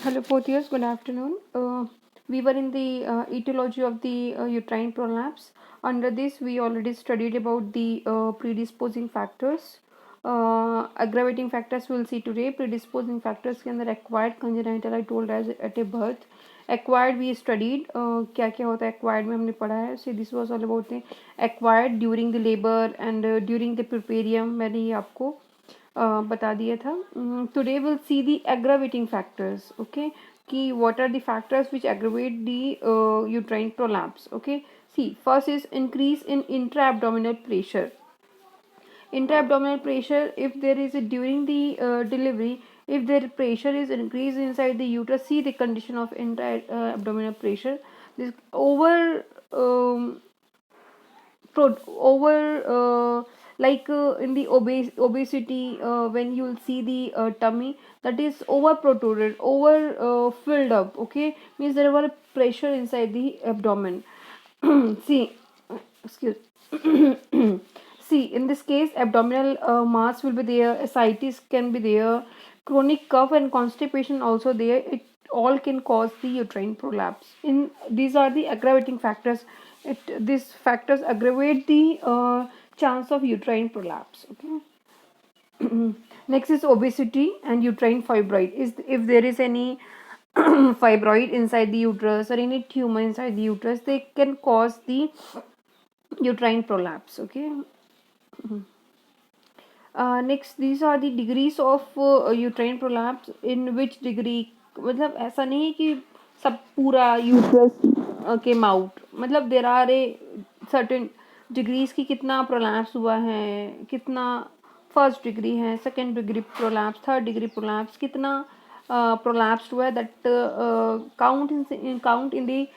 Hello, both years. Good afternoon. We were in the etiology of the uterine prolapse. Under this, we already studied about the predisposing factors. Aggravating factors we'll see today. Predisposing factors के अंदर acquired congenital I told as at a birth. Acquired we studied. क्या क्या होता है acquired में हमने पढ़ा है. So this was all about the acquired during the labor and during the puerperium. मैंने ये आपको बता दिया था. Today will see the aggravating factors. Okay कि what are the factors which aggravate the uterine prolapse. Okay see first is increase in intra abdominal pressure. Intra-abdominal pressure, if there is a during the delivery, if their pressure is increased inside the uterus, see the condition of intra-abdominal pressure. This um, over in the obesity, when you'll see the tummy that is over protruded, over filled up. Okay, means there was pressure inside the abdomen. See, excuse. See, in this case, abdominal mass will be there, ascites can be there, chronic cough and constipation also there. It all can cause the uterine prolapse. In these are the aggravating factors. These factors aggravate the chance of uterine prolapse. Okay. Next is obesity and uterine fibroid. Is if there is any fibroid inside the uterus or any tumor inside the uterus, they can cause the uterine prolapse. Okay. Next, these are the degrees of uterine prolapse. In which degree, मतलब ऐसा नहीं है कि सब पूरा uterus came out. मतलब there are a certain degrees की कितना प्रोलैप्स हुआ है, कितना फर्स्ट डिग्री है, second degree prolapse, third degree prolapse, कितना प्रोलैप्स हुआ है. That count in the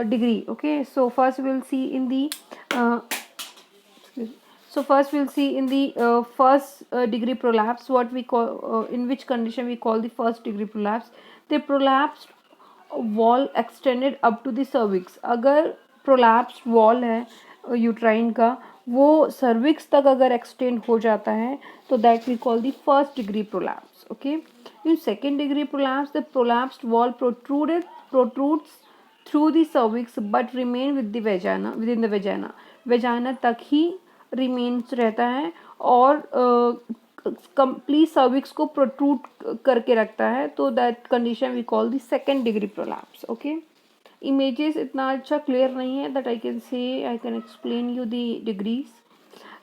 degree. Okay, so first we'll see in the so first we'll see in the first degree prolapse, what we call, in which condition we call the first degree prolapse. The prolapsed wall extended up to the cervix. अगर prolapsed wall है uterine का, वो cervix तक अगर extend हो जाता है तो that we call the first degree prolapse. Okay, in second degree prolapse, the prolapsed wall protrudes through the cervix but remain with the vagina, within the vagina. Vagina तक ही remains रहता है और कंप्लीट सर्विक्स को protrude करके रखता है. तो that condition we call the second degree prolapse. Okay, images इतना अच्छा क्लियर नहीं है that I can explain you the degrees.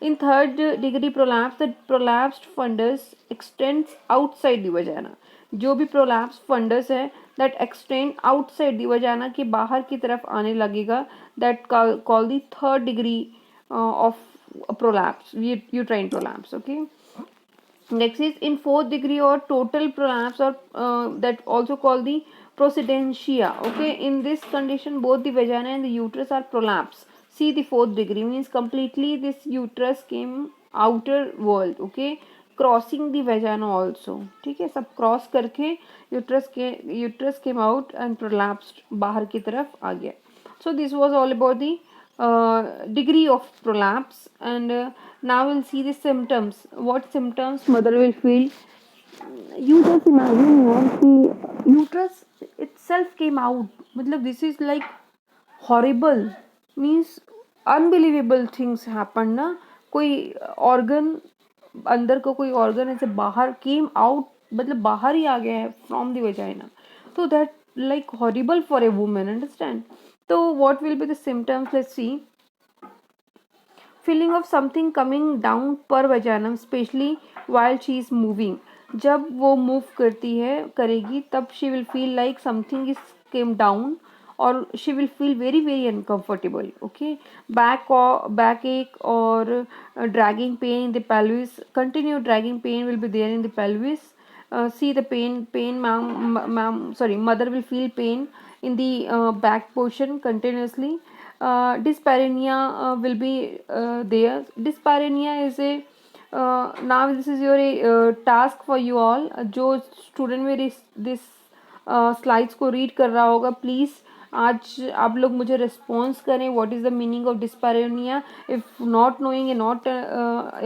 In third degree prolapse, the prolapsed fundus extends outside the vagina. जो भी prolapsed fundus है that extend outside the vagina के बाहर की तरफ आने लगेगा, that call the third degree of prolapse, uterine prolapse. Okay. Next is in fourth degree or total prolapse, or that also called the procedentia. Okay, in this condition both the vagina and the uterus are prolapse. See the fourth degree means completely this uterus came outer world. Okay, crossing the वेजाना also. ठीक है, सब cross करके uterus came out and prolapsed, बाहर की तरफ आ गया. So this was all about the degree of prolapse. And now we'll see the symptoms. What symptoms mother will feel. You just imagine what the uterus itself came out. मतलब this is like horrible, means unbelievable things happen ना. कोई organ, अंदर का कोई organ ऐसे बाहर came out, मतलब बाहर ही आ गया है from the vagina. So that like horrible for a woman, understand. So what will be the symptoms? Let's see. Feeling of something coming down per vaginum, especially while she is moving. जब वो move करती है करेगी तब she will feel like something is came down और she will feel very very uncomfortable. Okay, backache or dragging pain in the pelvis. Continued dragging pain will be there in the pelvis. See the pain mother will feel pain in the back portion continuously. Dyspareunia will be there. Dyspareunia is a now this is your task for you all. जो student मेरे this slides को read कर रहा होगा, please आज आप लोग मुझे रिस्पॉन्स करें, what is the meaning of dyspareunia. If not knowing and not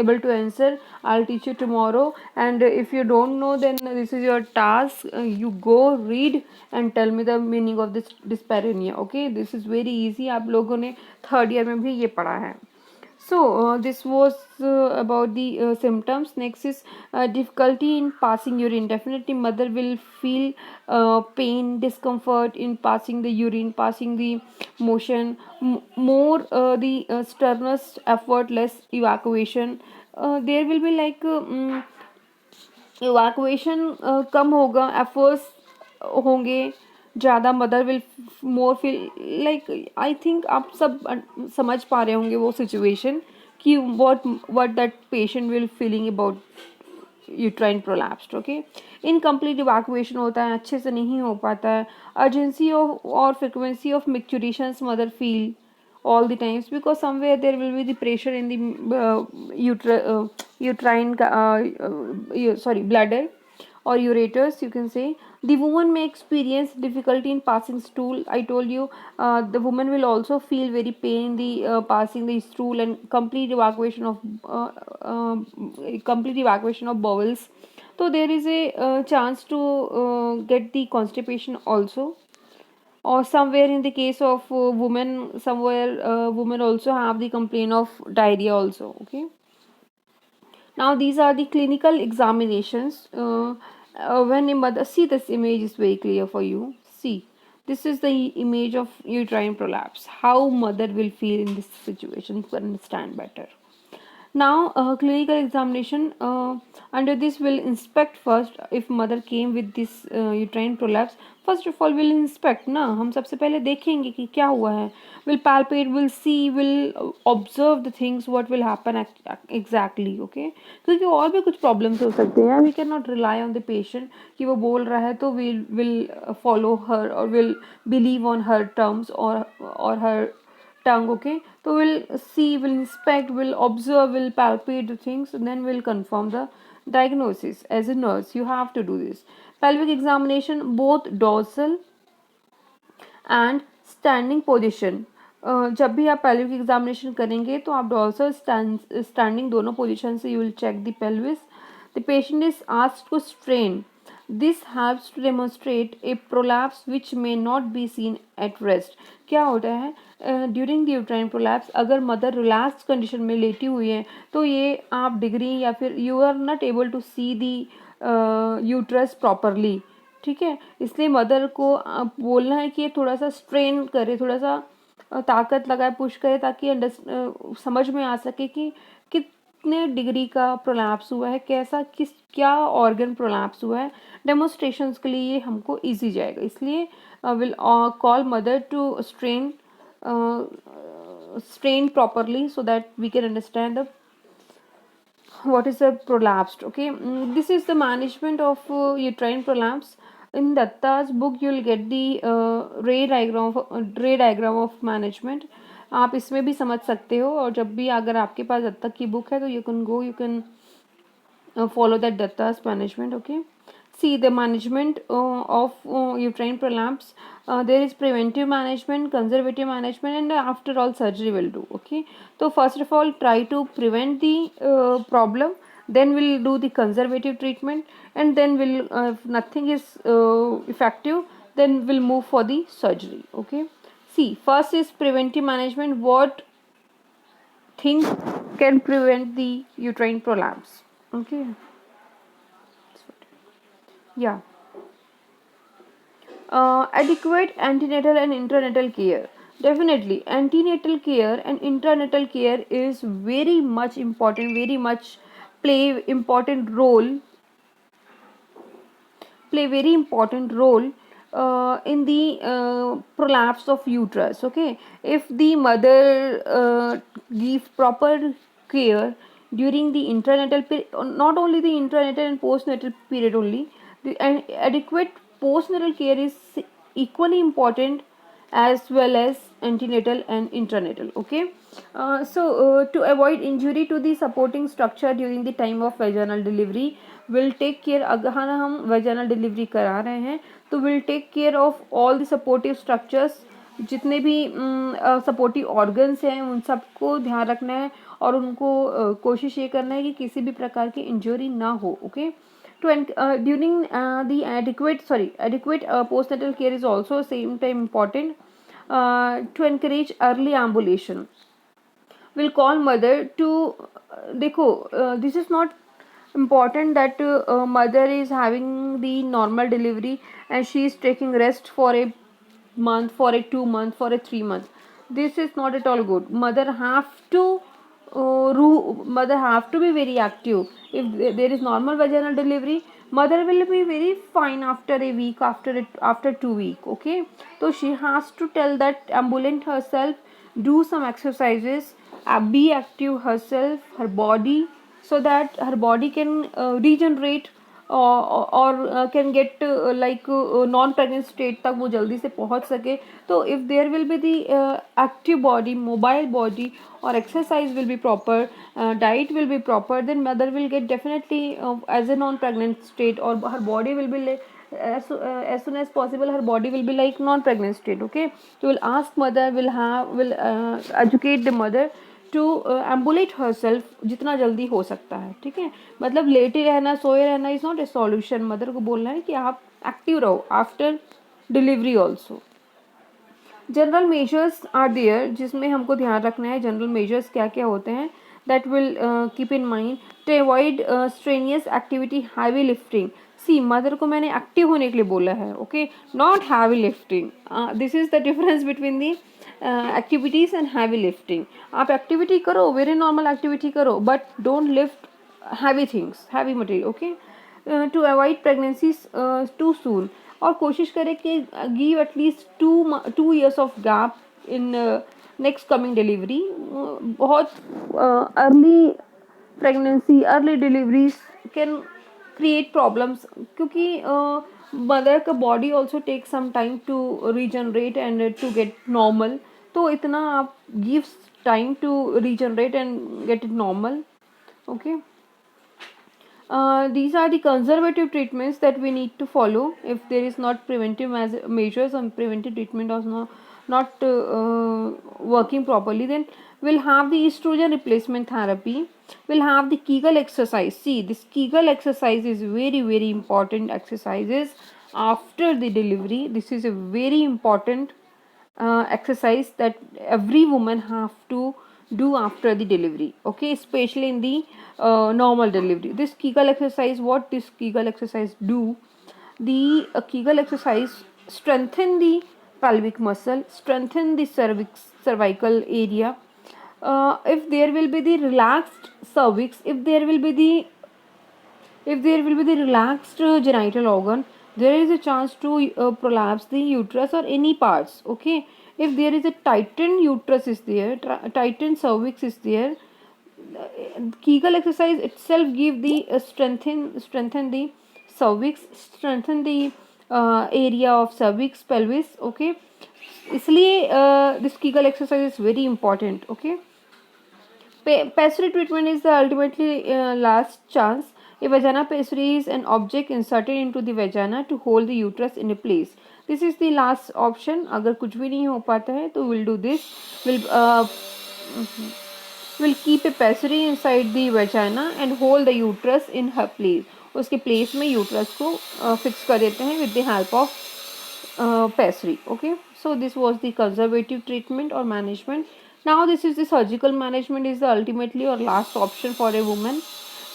able to answer, I'll teach you tomorrow. And if you don't know, then this is your task. You go read and tell me the meaning of this dyspareunia. Okay, this is very easy. आप लोगों ने third year में भी ये पढ़ा है. So this was about the symptoms. Next is difficulty in passing urine. Definitely mother will feel pain, discomfort in passing the urine, passing the motion. More the strenuous effort, less evacuation. There will be like evacuation कम होगा, efforts होंगे ज़्यादा. Mother will more feel like, I think आप सब समझ पा रहे होंगे वो सिचुएशन कि what that patient will feeling about uterine prolapsed. Okay, incomplete evacuation होता है, अच्छे से नहीं हो पाता है. अर्जेंसी ऑफ और frequency of micturitions mother feel all the times, because somewhere there will be the pressure in the uterine sorry, bladder or ureters, you can say. The woman may experience difficulty in passing stool. I told you the woman will also feel very pain in the passing the stool, and complete evacuation of bowels. So there is a chance to get the constipation also. Or somewhere in the case of women, somewhere women also have the complaint of diarrhea also. Okay, now these are the clinical examinations. When a mother, see, this image is very clear for you. See, this is the image of uterine prolapse. How mother will feel in this situation, you can understand better. Now clinical examination, under this will inspect first. If mother came with this uterine prolapse, first of all will inspect ना, हम सबसे पहले देखेंगे कि क्या हुआ है. Will palpate, will see, will observe the things what will happen exactly. Okay, क्योंकि और भी कुछ problems हो सकते हैं. We cannot rely on the patient कि वो बोल रहा है तो will follow her or will believe on her terms or her tongue. Okay, so we'll see, we'll inspect, we'll observe, we'll palpate the things, and then we'll confirm the diagnosis. As a nurse, you have to do this. Pelvic examination, both dorsal and standing position. जब भी आप pelvic examination करेंगे तो आप dorsal standing दोनों position से you will check the pelvis. The patient is asked to strain. This helps to demonstrate a prolapse which may not be seen at rest. क्या होता है ड्यूरिंग द यूट्राइन प्रोलैप्स, अगर mother relax condition में लेटी हुई है तो ये आप डिग्री या फिर you are not able to see the uterus properly. ठीक है, इसलिए मदर को बोलना है कि ये थोड़ा सा स्ट्रेन करे, थोड़ा सा ताकत लगाए, पुश करे, ताकि समझ में आ सके कि कितने डिग्री का प्रोलैप्स हुआ है, कैसा क्या ऑर्गन प्रोलैप्स हुआ है. डेमोन्स्ट्रेशंस के लिए ये हमको ईजी जाएगा, इसलिए will call mother to strain properly so that we can understand the what is a prolapsed. Okay, this is the management of uterine prolapse. In Datta's book you will get the ray diagram of management. आप इसमें भी समझ सकते हो, और जब भी अगर आपके पास दत्ता की बुक है तो you can follow that Datta's management. Okay, see the management of uterine prolapse. There is preventive management, conservative management, and after all surgery will do. Okay, so first of all try to prevent the problem, then we'll do the conservative treatment, and then we'll if nothing is effective, then we'll move for the surgery. Okay, see, first is preventive management. What things can prevent the uterine prolapse? Okay, yeah. Adequate antenatal and intranatal care. Definitely, antenatal care and intranatal care is very much important, very much play important role, play very important role in the prolapse of uterus. Okay, if the mother give proper care during the intranatal period, not only the intranatal and postnatal period only, the adequate postnatal care is equally important as well as antenatal and intranatal. Okay, so to avoid injury to the supporting structure during the time of vaginal delivery, will take care, अगर हम vaginal delivery करा रहे हैं तो will take care of all the supportive structures, जितने भी supportive organs हैं उन सबको ध्यान रखना है, और उनको कोशिश ये करना है कि किसी भी प्रकार की इंजरी ना हो. Okay, to during the adequate postnatal care is also same time important, to encourage early ambulation. Will call mother to देखो, this is not important that mother is having the normal delivery and she is taking rest for a month, for a 2 month, for a 3 month. This is not at all good. Mother have to be very active. If there is normal vaginal delivery, mother will be very fine after a week, after 2 week. Okay, so she has to tell that ambulant herself, do some exercises, be active herself, her body, so that her body can regenerate, or can get like non pregnant state तक वो जल्दी से पहुंच सके. तो if there will be the active body, mobile body, और exercise will be proper, diet will be proper, then mother will get definitely as a non pregnant state, or her body will be as soon as possible her body will be like non pregnant state. Okay, so we'll ask mother, will educate the mother to ambulate herself जितना जल्दी हो सकता है. ठीक है, मतलब लेटे रहना, सोए रहना is not a solution. Mother को बोलना है कि आप एक्टिव रहो after delivery also. General measures are there, जिसमें हमको ध्यान रखना है जनरल मेजर्स क्या क्या होते हैं. That will keep in mind to avoid strenuous activity, heavy lifting. See, mother को मैंने एक्टिव होने के लिए बोला है. Okay, not heavy lifting. This is the difference between the activities and heavy lifting. आप एक्टिविटी करो, वेरी नॉर्मल एक्टिविटी करो, but don't lift heavy things, heavy material. Okay, to avoid pregnancies too soon, और कोशिश करें कि give at least 2 years of gap in next coming delivery. बहुत early pregnancy, early deliveries can create problems, क्योंकि mother का body also take some time to regenerate and to get normal. तो इतना आप give time to regenerate and get it normal. Okay, these are the conservative treatments that we need to follow if there is not preventive measures and preventive treatment is not working properly. Then we'll have the estrogen replacement therapy, we'll have the Kegel exercise. See, this Kegel exercise is very very important exercises after the delivery. This is a very important exercise that every woman have to do after the delivery. Okay, especially in the normal delivery. This Kegel exercise, what this Kegel exercise do, the Kegel exercise strengthen the pelvic muscle, strengthen the cervical area. If there will be the relaxed cervix, if there will be the relaxed genital organ, there is a chance to prolapse the uterus or any parts. Okay, if there is a tightened uterus is there, tightened cervix is there, Kegel exercise itself give the strengthen the cervix, strengthen the area of cervix, pelvis. Okay, इसलिए this Kegel exercise is very important. Okay, pessary treatment is the ultimately last chance. A vagina pessary is an object inserted into the vagina to hold the uterus in a place. This is the last option. अगर कुछ भी नहीं हो पाता है तो we'll do this. We'll keep a pessary inside the vagina and hold the uterus in her place. उसके place में uterus को fix कर देते हैं with the help of pessary. Okay, so this was the conservative treatment or management. Now this is the surgical management, is the ultimately or last option for a woman.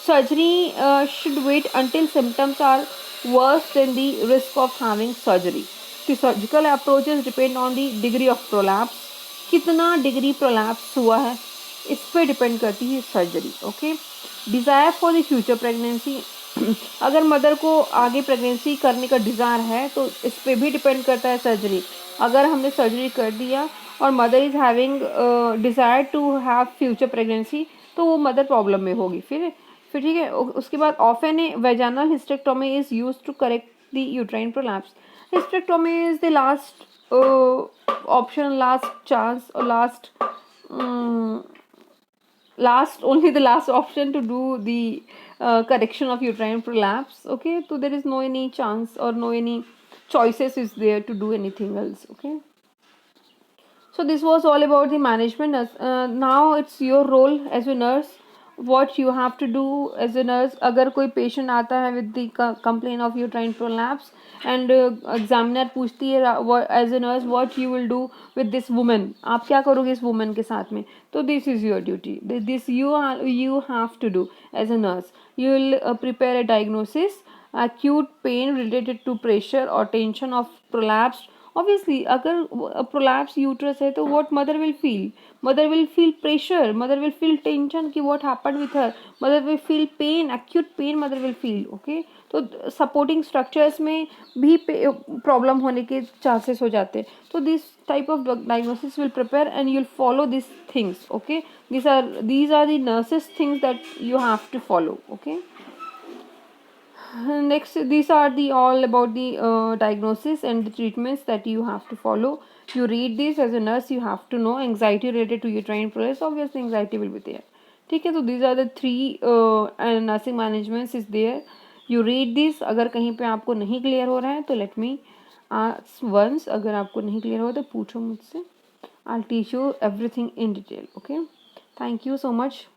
Surgery should wait until symptoms are worse than the risk of having surgery. The surgical approaches depend on the degree of prolapse. कितना degree prolapse हुआ है इस पर depend करती है surgery. Okay, desire for the future pregnancy, अगर mother को आगे प्रेगनेंसी करने का डिज़ायर है तो इस पर भी डिपेंड करता है सर्जरी. अगर हमने सर्जरी कर दिया और mother is having desire to have future pregnancy, तो वो मदर प्रॉब्लम में होगी. फिर ठीक है. उसके बाद often a vaginal hysterectomy is used to correct the uterine prolapse. Hysterectomy is the last option, last chance, or last only the last option to do the correction of uterine prolapse. Okay, so there is no any chance or no any choices is there to do anything else. Okay, so this was all about the management. Now it's your role as a nurse. What you have to do as a nurse, अगर कोई patient आता है with the complaint of uterine prolapse and examiner पूछती है as a nurse what you will do with this woman, आप क्या करोगे इस woman के साथ में, तो this is your duty. This you have to do as a nurse. You will prepare a diagnosis. Acute pain related to pressure or tension of prolapse. Obviously अगर prolapse uterus है तो what mother will feel pressure, mother will feel tension कि what happened with her, mother will feel pain, acute pain mother will feel. Okay, तो supporting structures में भी problem होने के chances हो जाते हैं. तो this type of diagnosis will prepare and you'll follow these things. Okay, these are the nurses things that you have to follow. Okay, next these are the all about the diagnosis and the treatments that you have to follow. You read this as a nurse, you have to know anxiety related to uterine prolapse. Obviously anxiety will be there. ठीक है, तो these are the three nursing managements is there. You read this. अगर कहीं पे आपको नहीं clear हो रहा है तो let me ask once. अगर आपको नहीं क्लियर हो तो पूछो मुझसे. I'll teach you everything in detail. Okay, thank you so much.